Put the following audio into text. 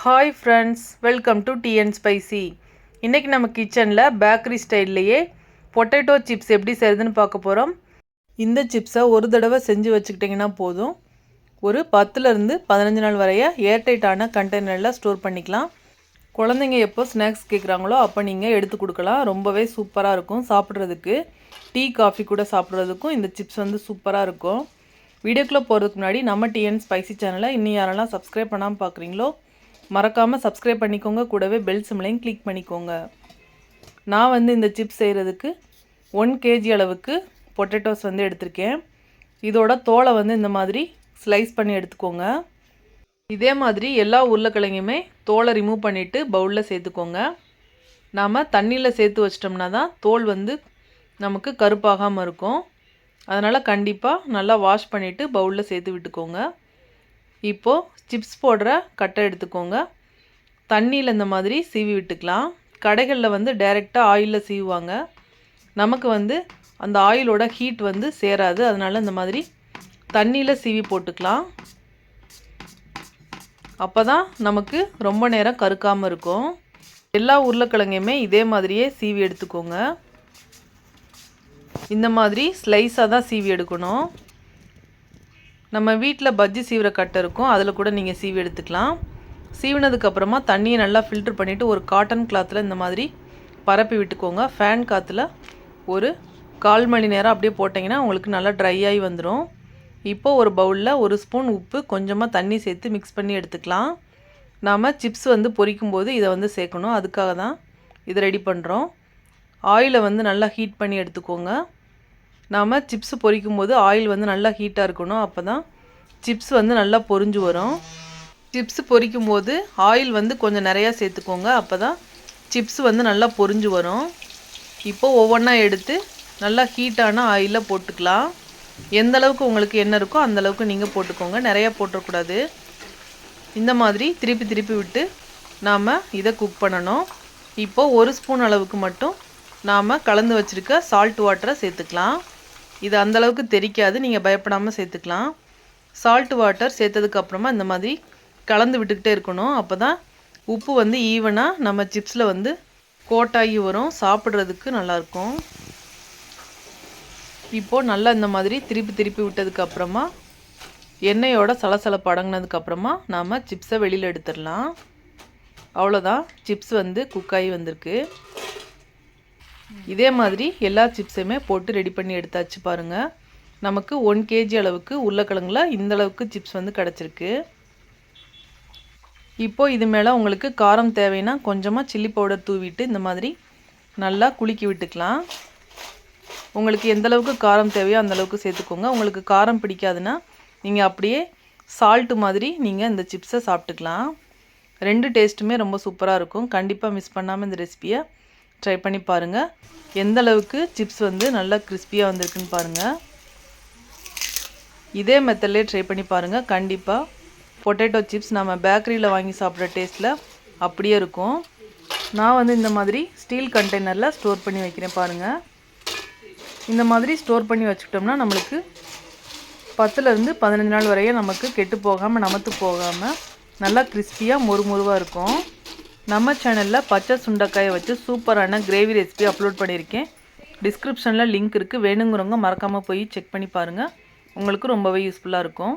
Hi friends, welcome to tea and spicy. இன்றைக்கி நம்ம கிச்சனில் பேக்கரி ஸ்டைல்லையே பொட்டேட்டோ சிப்ஸ் எப்படி செய்யுதுன்னு பார்க்க போகிறோம். இந்த சிப்ஸை ஒரு தடவை செஞ்சு வச்சுக்கிட்டிங்கன்னா போதும். ஒரு 10லேருந்து 15 நாள் வரைய ஏர்டைட்டான கண்டெய்னரில் ஸ்டோர் பண்ணிக்கலாம். குழந்தைங்க எப்போ ஸ்நாக்ஸ் கேட்குறாங்களோ அப்போ நீங்கள் எடுத்து கொடுக்கலாம். ரொம்பவே சூப்பராக இருக்கும் சாப்பிட்றதுக்கு. டீ காஃபி கூட சாப்பிட்றதுக்கும் இந்த சிப்ஸ் சூப்பராக இருக்கும். வீடியோக்குள்ளே போகிறதுக்கு முன்னாடி நம்ம டீ அண்ட் ஸ்பைசி சேனலை இன்னும் யாரெல்லாம் சப்ஸ்கிரைப் பண்ணாமல் பார்க்குறீங்களோ மறக்காமல் சப்ஸ்கிரைப் பண்ணிக்கோங்க. கூடவே பெல் சிம்லையும் கிளிக் பண்ணிக்கோங்க. நான் இந்த சிப்ஸ் செய்கிறதுக்கு 1 kg அளவுக்கு பொட்டேட்டோஸ் எடுத்திருக்கேன். இதோட தோலை இந்த மாதிரி ஸ்லைஸ் பண்ணி எடுத்துக்கோங்க. இதே மாதிரி எல்லா உருளைக்கிழங்குமே தோலை ரிமூவ் பண்ணிவிட்டு பவுலில் சேர்த்துக்கோங்க. நாம் தண்ணியில் சேர்த்து வச்சிட்டோம்னா தான் தோல் நமக்கு கருப்பாகாமல் இருக்கும். அதனால் கண்டிப்பாக நல்லா வாஷ் பண்ணிவிட்டு பவுலில் சேர்த்து விட்டுக்கோங்க. இப்போது சிப்ஸ் போடுற கட்டை எடுத்துக்கோங்க. தண்ணியில் இந்த மாதிரி சீவி விட்டுக்கலாம். கடைகளில் டைரெக்டாக ஆயிலில் சீவுவாங்க. நமக்கு அந்த ஆயிலோட ஹீட் சேராது. அதனால் இந்த மாதிரி தண்ணியில் சீவி போட்டுக்கலாம். அப்போ தான் நமக்கு ரொம்ப நேரம் கருக்காமல் இருக்கும். எல்லா உருளைக்கிழங்கையுமே இதே மாதிரியே சீவி எடுத்துக்கோங்க. இந்த மாதிரி ஸ்லைஸாக தான் சீவி எடுக்கணும். நம்ம வீட்டில் பஜ்ஜி சீவிர கட்டை இருக்கும், அதில் கூட நீங்கள் சீவி எடுத்துக்கலாம். சீவினதுக்கப்புறமா தண்ணியை நல்லா ஃபில்ட்ரு பண்ணிவிட்டு ஒரு காட்டன் கிளாத்தில் இந்த மாதிரி பரப்பி விட்டுக்கோங்க. ஃபேன் காற்றுல ஒரு 1/4 மணி நேரம் அப்படியே போட்டிங்கன்னா உங்களுக்கு நல்லா ட்ரை ஆகி வந்துடும். இப்போது ஒரு பவுலில் 1 ஸ்பூன் உப்பு, கொஞ்சமாக தண்ணி சேர்த்து மிக்ஸ் பண்ணி எடுத்துக்கலாம். நாம் சிப்ஸ் பொரிக்கும்போது இதை சேர்க்கணும். அதுக்காக தான் இதை ரெடி பண்ணுறோம். ஆயிலை நல்லா ஹீட் பண்ணி எடுத்துக்கோங்க. நாம் சிப்ஸ் பொரிக்கும்போது ஆயில் நல்லா ஹீட்டாக இருக்கணும். அப்போ தான் சிப்ஸ் நல்லா பொரிஞ்சு வரும். சிப்ஸ் பொரிக்கும்போது ஆயில் கொஞ்சம் நிறையா சேர்த்துக்கோங்க. அப்போ தான் சிப்ஸ் நல்லா பொரிஞ்சு வரும். இப்போது ஒவ்வொன்றா எடுத்து நல்லா ஹீட்டான ஆயிலில் போட்டுக்கலாம். எந்த அளவுக்கு உங்களுக்கு எண்ணெய் இருக்கோ அந்தளவுக்கு நீங்கள் போட்டுக்கோங்க. நிறையா போட்டுறக்கூடாது. இந்த மாதிரி திருப்பி திருப்பி விட்டு நாம் இதை குக் பண்ணணும். இப்போது 1 ஸ்பூன் அளவுக்கு மட்டும் நாம் கலந்து வச்சுருக்க சால்ட் வாட்டரை சேர்த்துக்கலாம். இது அந்தளவுக்கு தெரிக்காது, நீங்கள் பயப்படாமல் சேர்த்துக்கலாம். சால்ட் வாட்டர் சேர்த்ததுக்கப்புறமா இந்த மாதிரி கலந்து விட்டுக்கிட்டே இருக்கணும். அப்போ தான் உப்பு ஈவனாக நம்ம சிப்ஸில் கோட்டாகி வரும். சாப்பிட்றதுக்கு நல்லாயிருக்கும். இப்போது நல்லா இந்த மாதிரி திருப்பி திருப்பி விட்டதுக்கப்புறமா எண்ணெயோட சலசலப்பு அடங்கினதுக்கப்புறமா நாம் சிப்ஸை வெளியில் எடுத்துடலாம். அவ்வளோதான், சிப்ஸ் குக்காகி வந்திருக்கு. இதே மாதிரி எல்லா சிப்ஸையுமே போட்டு ரெடி பண்ணி எடுத்தாச்சு பாருங்கள். நமக்கு 1 kg அளவுக்கு உருளைக்கிழங்குல இந்த அளவுக்கு சிப்ஸ் கிடச்சிருக்கு. இப்போது இது மேலே உங்களுக்கு காரம் தேவைன்னா கொஞ்சமாக சில்லி பவுடர் தூவிட்டு இந்த மாதிரி நல்லா குலுக்கி விட்டுக்கலாம். உங்களுக்கு எந்த அளவுக்கு காரம் தேவையோ அந்தளவுக்கு சேர்த்துக்கோங்க. உங்களுக்கு காரம் பிடிக்காதுன்னா நீங்கள் அப்படியே சால்ட்டு மாதிரி நீங்கள் இந்த சிப்ஸை சாப்பிட்டுக்கலாம். 2 டேஸ்ட்டுமே ரொம்ப சூப்பராக இருக்கும். கண்டிப்பாக மிஸ் பண்ணாமல் இந்த ரெசிபியை ட்ரை பண்ணி பாருங்கள். எந்த அளவுக்கு சிப்ஸ் நல்லா கிறிஸ்பியாக வந்திருக்குன்னு பாருங்கள். இதே மெத்தட்லேயே ட்ரை பண்ணி பாருங்கள். கண்டிப்பாக பொட்டேட்டோ சிப்ஸ் நம்ம பேக்கரியில் வாங்கி சாப்பிட்ற டேஸ்ட்டில் அப்படியே இருக்கும். நான் இந்த மாதிரி ஸ்டீல் கண்டெய்னரில் ஸ்டோர் பண்ணி வைக்கிறேன் பாருங்கள். இந்த மாதிரி ஸ்டோர் பண்ணி வச்சுக்கிட்டோம்னா நம்மளுக்கு 10லேருந்து 15 நாள் வரைய நமக்கு கெட்டு போகாமல் நமத்து போகாமல் நல்லா கிறிஸ்பியாக மொறுமொறுவாக இருக்கும். நம்ம சேனலில் பச்சை சுண்டைக்காயை வச்சு சூப்பரான கிரேவி ரெசிபி அப்லோட் பண்ணியிருக்கேன். டிஸ்கிரிப்ஷனில் லிங்க் இருக்குது. வேணுங்கிறவங்க மறக்காமல் போய் செக் பண்ணி பாருங்கள். உங்களுக்கு ரொம்பவே யூஸ்ஃபுல்லாக இருக்கும்.